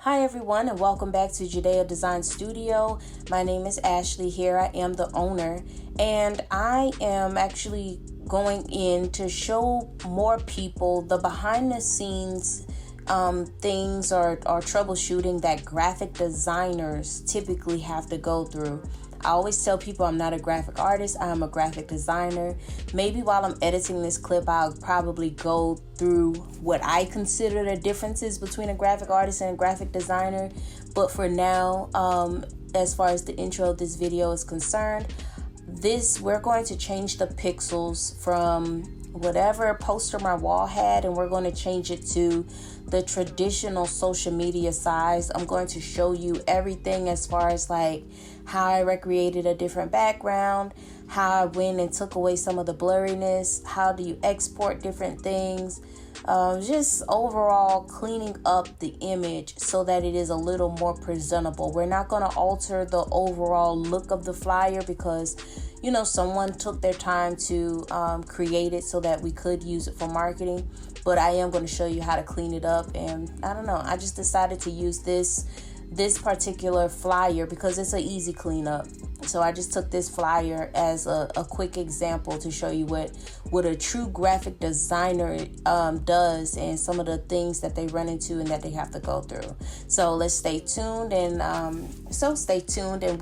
Hi everyone, and welcome back to Judaea Design Studio. My name is Ashley here. I am the owner, and I am actually going in to show more people the behind the scenes things or troubleshooting that graphic designers typically have to go through. I always tell people I'm not a graphic artist, I'm a graphic designer. Maybe while I'm editing this clip, I'll probably go through what I consider the differences between a graphic artist and a graphic designer. But for now, as far as the intro of this video is concerned, we're going to change the pixels from whatever Postermywall had, and we're going to change it to the traditional social media size. I'm going to show you everything as far as like how I recreated a different background, how I went and took away some of the blurriness, how do you export different things, just overall cleaning up the image so that it is a little more presentable. We're not going to alter the overall look of the flyer because someone took their time to create it so that we could use it for marketing. But I am going to show you how to clean it up. And I don't know, I just decided to use this particular flyer because it's an easy cleanup. So I just took this flyer as a quick example to show you what a true graphic designer does and some of the things that they run into and that they have to go through. So let's stay tuned and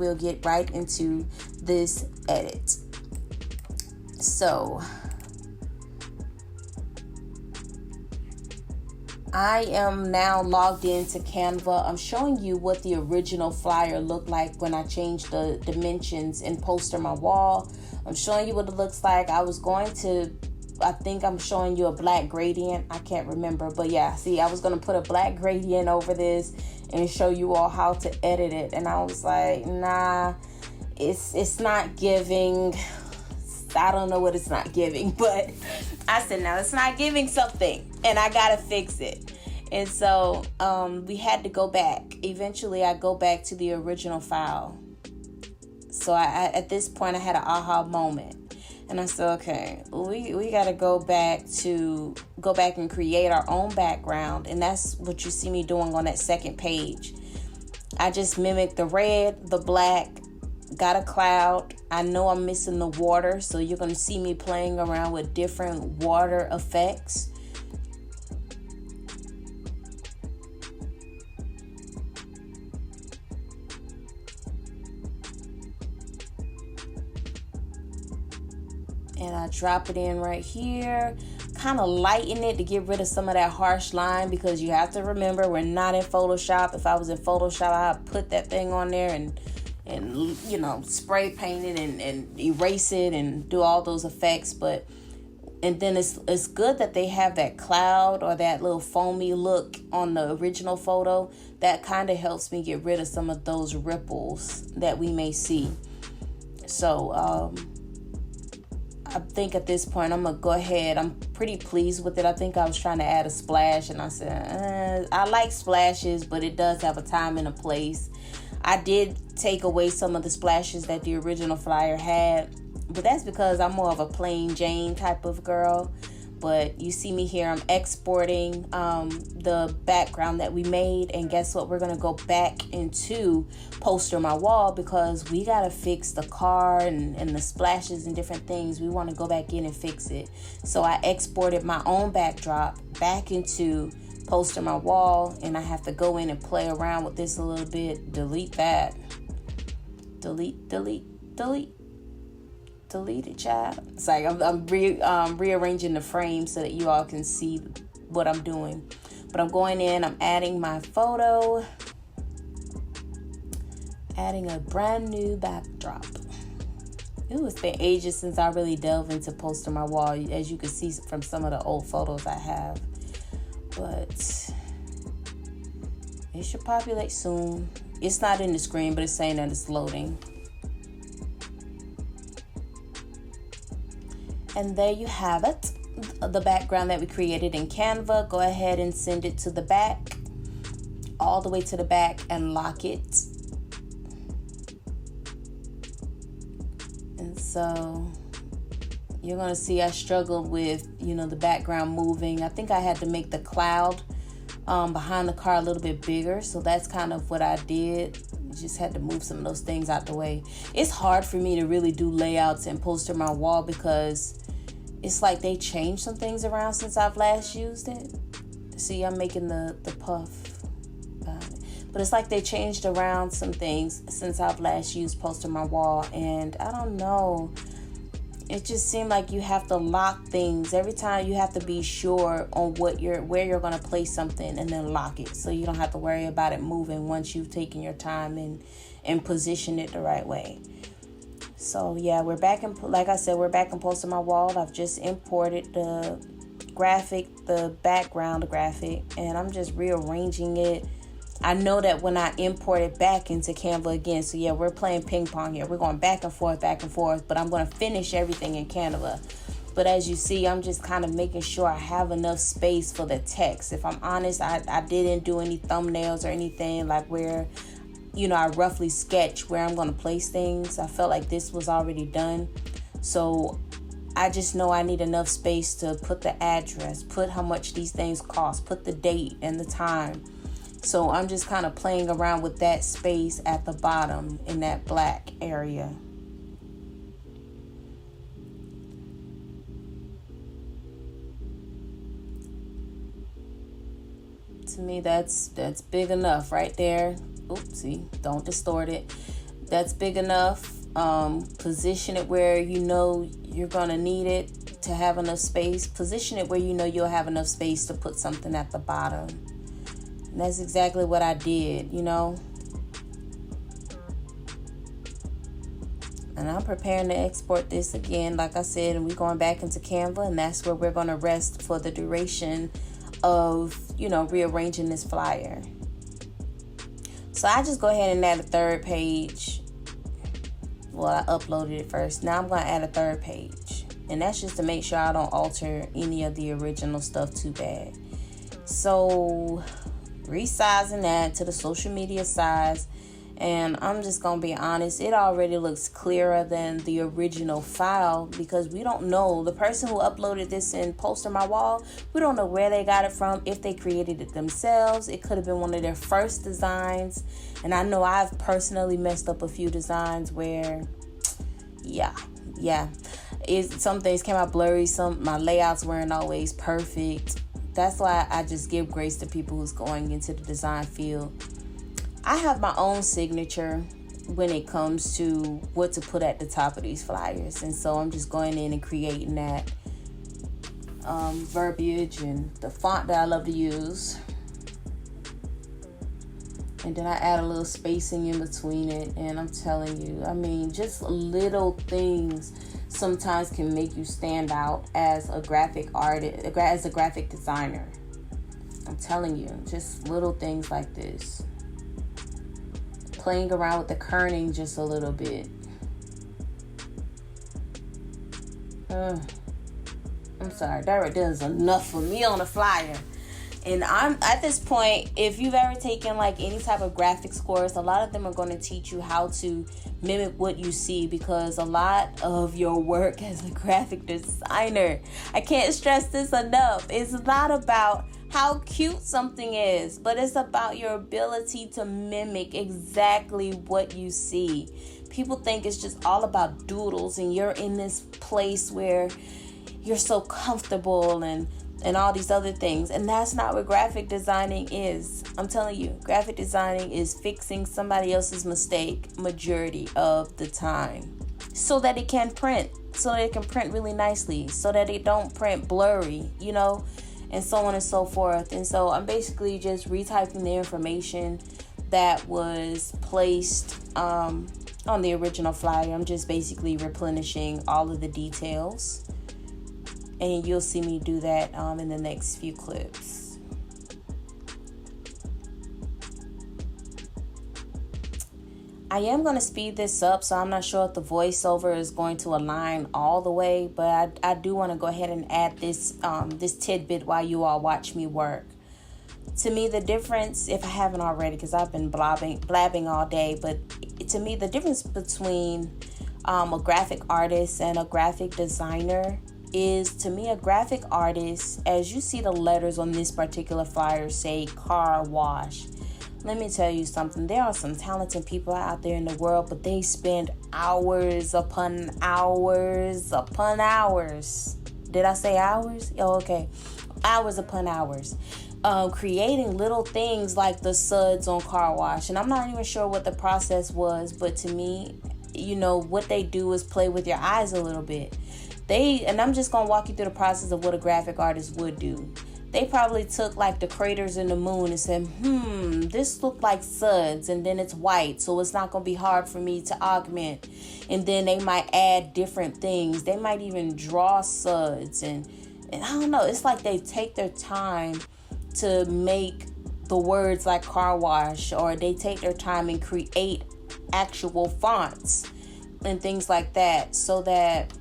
we'll get right into this edit. So I am now logged into Canva. I'm showing you what the original flyer looked like when I changed the dimensions in Postermywall. I'm showing you what it looks like. I think I'm showing you a black gradient. I can't remember, but yeah, see, I was going to put a black gradient over this and show you all how to edit it. And I was like, nah, it's not giving. I don't know what it's not giving, but I said, no, it's not giving something and I got to fix it. And so we had to go back. Eventually, I go back to the original file. So I at this point, I had an aha moment. And I said, okay, we got to go back and create our own background. And that's what you see me doing on that second page. I just mimicked the red, the black, got a cloud. I know I'm missing the water, so you're going to see me playing around with different water effects. And I drop it in right here, kind of lighten it to get rid of some of that harsh line, because you have to remember we're not in Photoshop. If I was in Photoshop, I'd put that thing on there and spray paint it and erase it and do all those effects. And then it's good that they have that cloud or that little foamy look on the original photo. That kind of helps me get rid of some of those ripples that we may see. So I think at this point I'm gonna go ahead. I'm pretty pleased with it. I think I was trying to add a splash and I said I like splashes, but it does have a time and a place. I did take away some of the splashes that the original flyer had, but that's because I'm more of a plain Jane type of girl. But you see me here, I'm exporting the background that we made, and guess what? We're gonna go back into Postermywall because we gotta fix the car and the splashes and different things. We want to go back in and fix it. So I exported my own backdrop back into Postermywall, and I have to go in and play around with this a little bit. Delete that. Delete it, child. It's like I'm rearranging the frame so that you all can see what I'm doing. But I'm going in, I'm adding my photo, adding a brand new backdrop. It's been ages since I really delved into Postermywall, as you can see from some of the old photos I have. But it should populate soon. It's not in the screen, but it's saying that it's loading. And there you have it, the background that we created in Canva. Go ahead and send it to the back, all the way to the back, and lock it. And so you're going to see I struggled with, the background moving. I think I had to make the cloud behind the car a little bit bigger. So that's kind of what I did. Just had to move some of those things out the way. It's hard for me to really do layouts and Postermywall because it's like they changed some things around since I've last used it. See, I'm making the puff. But it's like they changed around some things since I've last used Postermywall. And I don't know. It just seemed like you have to lock things. Every time you have to be sure on where you're going to place something and then lock it. So you don't have to worry about it moving once you've taken your time and position it the right way. So yeah, we're back in, like I said, we're back in Postermywall. I've just imported the background graphic, and I'm just rearranging it. I know that when I import it back into Canva again, so yeah, we're playing ping pong here. We're going back and forth, but I'm going to finish everything in Canva. But as you see, I'm just kind of making sure I have enough space for the text. If I'm honest, I didn't do any thumbnails or anything like where, I roughly sketch where I'm going to place things. I felt like this was already done. So I just know I need enough space to put the address, put how much these things cost, put the date and the time. So I'm just kind of playing around with that space at the bottom in that black area. To me, that's big enough right there. Oopsie, don't distort it. That's big enough. Position it where you're going to need it to have enough space. Position it where you'll have enough space to put something at the bottom. And that's exactly what I did, And I'm preparing to export this again, like I said, and we're going back into Canva, and that's where we're going to rest for the duration of, rearranging this flyer. So I just go ahead and add a third page. Well, I uploaded it first. Now I'm going to add a third page. And that's just to make sure I don't alter any of the original stuff too bad. So resizing that to the social media size, and I'm just gonna be honest, it already looks clearer than the original file because we don't know the person who uploaded this in Postermywall. We don't know where they got it from, if they created it themselves. It could have been one of their first designs, and I know I've personally messed up a few designs where some things came out blurry, my layouts weren't always perfect. That's why I just give grace to people who's going into the design field. I have my own signature when it comes to what to put at the top of these flyers. And so I'm just going in and creating that verbiage and the font that I love to use. And then I add a little spacing in between it. And I'm telling you, just little things sometimes can make you stand out as a graphic artist, as a graphic designer. I'm telling you, just little things like this. Playing around with the kerning just a little bit. I'm sorry, that does enough for me on a flyer. And I'm at this point, if you've ever taken like any type of graphics course, a lot of them are going to teach you how to mimic what you see, because a lot of your work as a graphic designer, I can't stress this enough, it's not about how cute something is, but it's about your ability to mimic exactly what you see. People think it's just all about doodles and you're in this place where you're so comfortable and all these other things. And that's not what graphic designing is. I'm telling you, graphic designing is fixing somebody else's mistake majority of the time so that it can print, so that it can print really nicely, so that it don't print blurry, and so on and so forth. And so I'm basically just retyping the information that was placed on the original flyer. I'm just basically replenishing all of the details. And you'll see me do that in the next few clips. I am going to speed this up, so I'm not sure if the voiceover is going to align all the way, but I do want to go ahead and add this tidbit while you all watch me work. To me, the difference, if I haven't already, because I've been blabbing all day, but to me, the difference between a graphic artist and a graphic designer is, to me, a graphic artist, as you see the letters on this particular flyer say car wash. Let me tell you something. There are some talented people out there in the world, but they spend hours upon hours upon hours. Did I say hours? Oh, okay. Hours upon hours. Creating little things like the suds on car wash. And I'm not even sure what the process was, but to me, what they do is play with your eyes a little bit. And I'm just going to walk you through the process of what a graphic artist would do. They probably took like the craters in the moon and said, this looked like suds, and then it's white, so it's not going to be hard for me to augment. And then they might add different things. They might even draw suds. And I don't know. It's like they take their time to make the words like car wash, or they take their time and create actual fonts and things like that, so that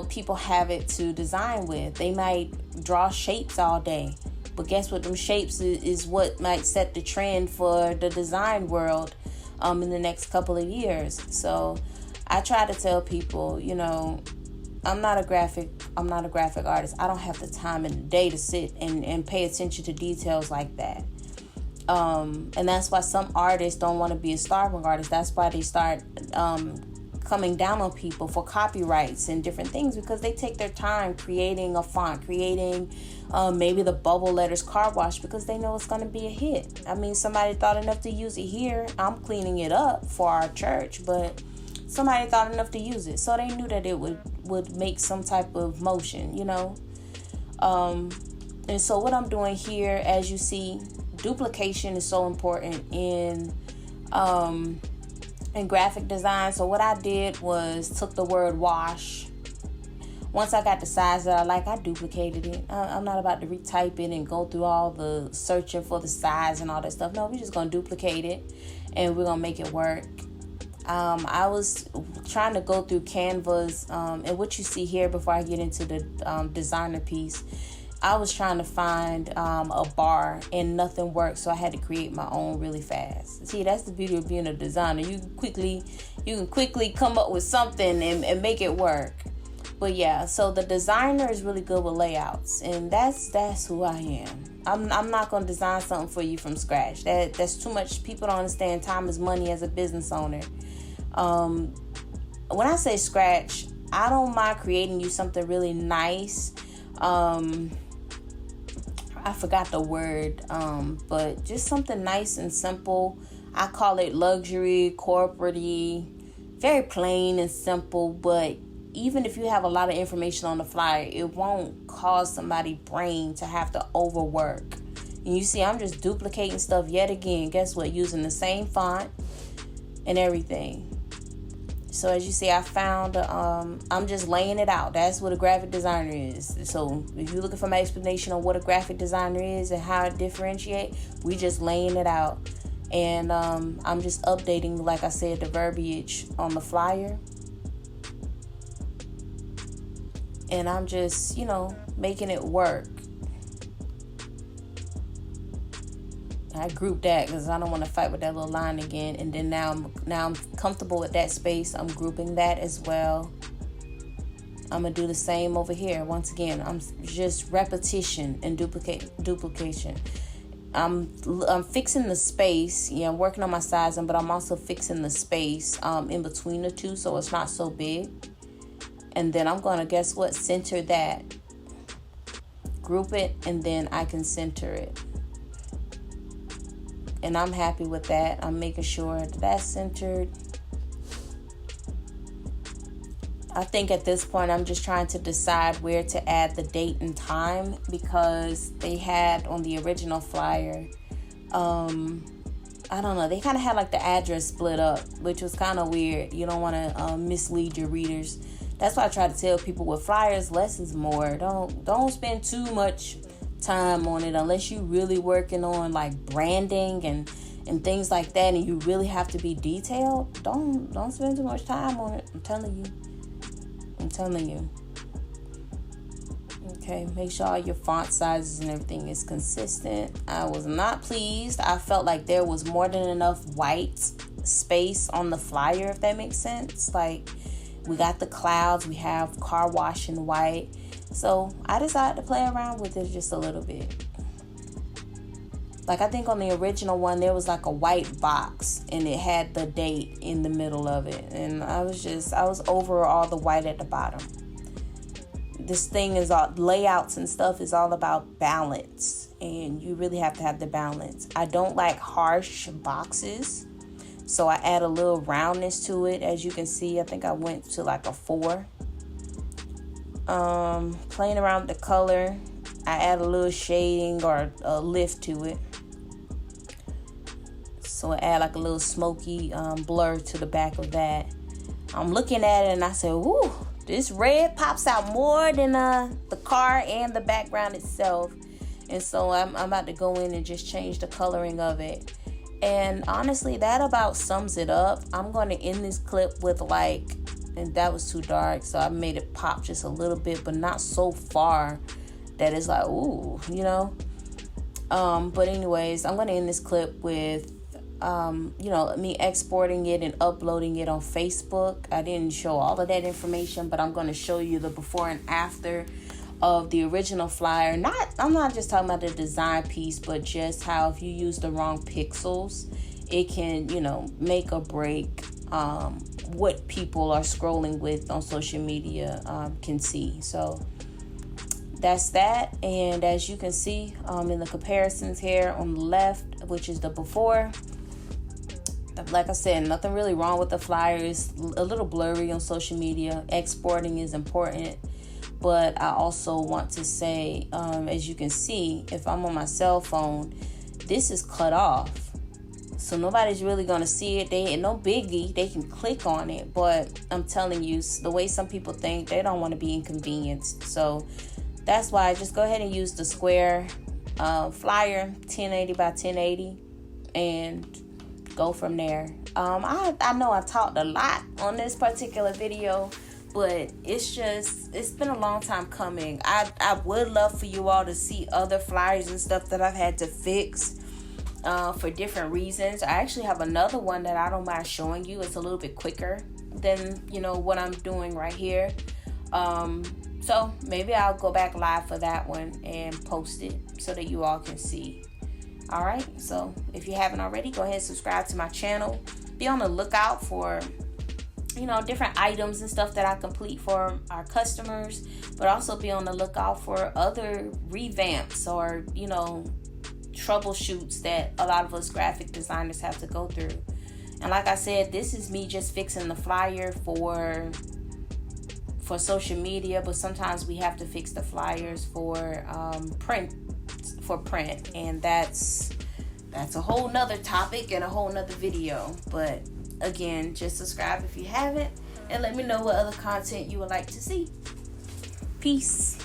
people have it to design with. They might draw shapes all day, but guess what? Them shapes is what might set the trend for the design world in the next couple of years. So I try to tell people, I'm not a graphic artist. I don't have the time in the day to sit and pay attention to details like that. And that's why some artists don't want to be a starving artist. That's why they start coming down on people for copyrights and different things, because they take their time creating a font, creating maybe the bubble letters car wash, because they know it's going to be a hit. I mean, somebody thought enough to use it here. I'm cleaning it up for our church, but somebody thought enough to use it, so they knew that it would make some type of motion, and so what I'm doing here, as you see, duplication is so important in graphic design. So what I did was took the word wash. Once I got the size that I like, I duplicated it. I'm not about to retype it and go through all the searching for the size and all that stuff. No, we're just going to duplicate it and we're going to make it work. I was trying to go through Canvas, and what you see here before I get into the designer piece, I was trying to find a bar and nothing worked, so I had to create my own really fast. See, that's the beauty of being a designer. You can quickly come up with something and make it work. But yeah, so the designer is really good with layouts, and that's who I am. I'm not going to design something for you from scratch. That's too much. People don't understand time is money as a business owner. When I say scratch, I don't mind creating you something really nice. I forgot the word, but just something nice and simple. I call it luxury, corporate-y, very plain and simple, but even if you have a lot of information on the flyer, it won't cause somebody's brain to have to overwork. And you see, I'm just duplicating stuff yet again. Guess what? Using the same font and everything. So as you see, I found, I'm just laying it out. That's what a graphic designer is. So if you're looking for my explanation on what a graphic designer is and how it differentiates, we just laying it out. And I'm just updating, like I said, the verbiage on the flyer. And I'm just, making it work. I grouped that because I don't want to fight with that little line again. And then now I'm comfortable with that space. I'm grouping that as well. I'm going to do the same over here. Once again, I'm just repetition and duplication. I'm fixing the space. Yeah, I'm working on my sizing, but I'm also fixing the space in between the two so it's not so big. And then I'm going to, guess what, center that. Group it, and then I can center it. And I'm happy with that. I'm making sure that's centered. I think at this point, I'm just trying to decide where to add the date and time, because they had on the original flyer, I don't know, they kind of had like the address split up, which was kind of weird. You don't want to mislead your readers. That's why I try to tell people with flyers, less is more. Don't spend too much time on it unless you really working on like branding and things like that, and you really have to be detailed. Don't spend too much time on it. I'm telling you. Okay, make sure all your font sizes and everything is consistent. I was not pleased. I felt like there was more than enough white space on the flyer, if that makes sense. Like, We got the clouds. We have car wash in white. So I decided to play around with it just a little bit. Like, I think on the original one, there was like a white box and it had the date in the middle of it. And I was over all the white at the bottom. This thing is all, layouts and stuff is all about balance. And you really have to have the balance. I don't like harsh boxes. So I add a little roundness to it. As you can see, I think I went to like a 4. Playing around with the color. I add a little shading or a lift to it. So I add like a little smoky blur to the back of that. I'm looking at it and I said, woo, this red pops out more than the car and the background itself. And so I'm about to go in and just change the coloring of it. And honestly, that about sums it up. I'm going to end this clip with and that was too dark. So I made it pop just a little bit, but not so far that it's like, ooh, you know. But anyways, I'm going to end this clip with me exporting it and uploading it on Facebook. I didn't show all of that information, but I'm going to show you the before and after of the original flyer. I'm not just talking about the design piece, but just how if you use the wrong pixels, it can, make or break what people are scrolling with on social media can see. So that's that. And as you can see in the comparisons here on the left, which is the before, like I said, nothing really wrong with the flyer. It's a little blurry on social media. Exporting is important. But I also want to say, as you can see, if I'm on my cell phone, this is cut off. So nobody's really going to see it. No biggie. They can click on it. But I'm telling you, the way some people think, they don't want to be inconvenienced. So that's why just go ahead and use the square flyer, 1080 by 1080, and go from there. I know I talked a lot on this particular video, but it's been a long time coming. I would love for you all to see other flyers and stuff that I've had to fix for different reasons. I actually have another one that I don't mind showing you. It's a little bit quicker than what I'm doing right here. So maybe I'll go back live for that one and post it so that you all can see. All right, so if you haven't already, go ahead and subscribe to my channel. Be on the lookout for different items and stuff that I complete for our customers, but also be on the lookout for other revamps or troubleshoots that a lot of us graphic designers have to go through. And like I said, this is me just fixing the flyer for social media, but sometimes we have to fix the flyers for print, and that's a whole nother topic and a whole nother video. But again, just subscribe if you haven't, and let me know what other content you would like to see. Peace.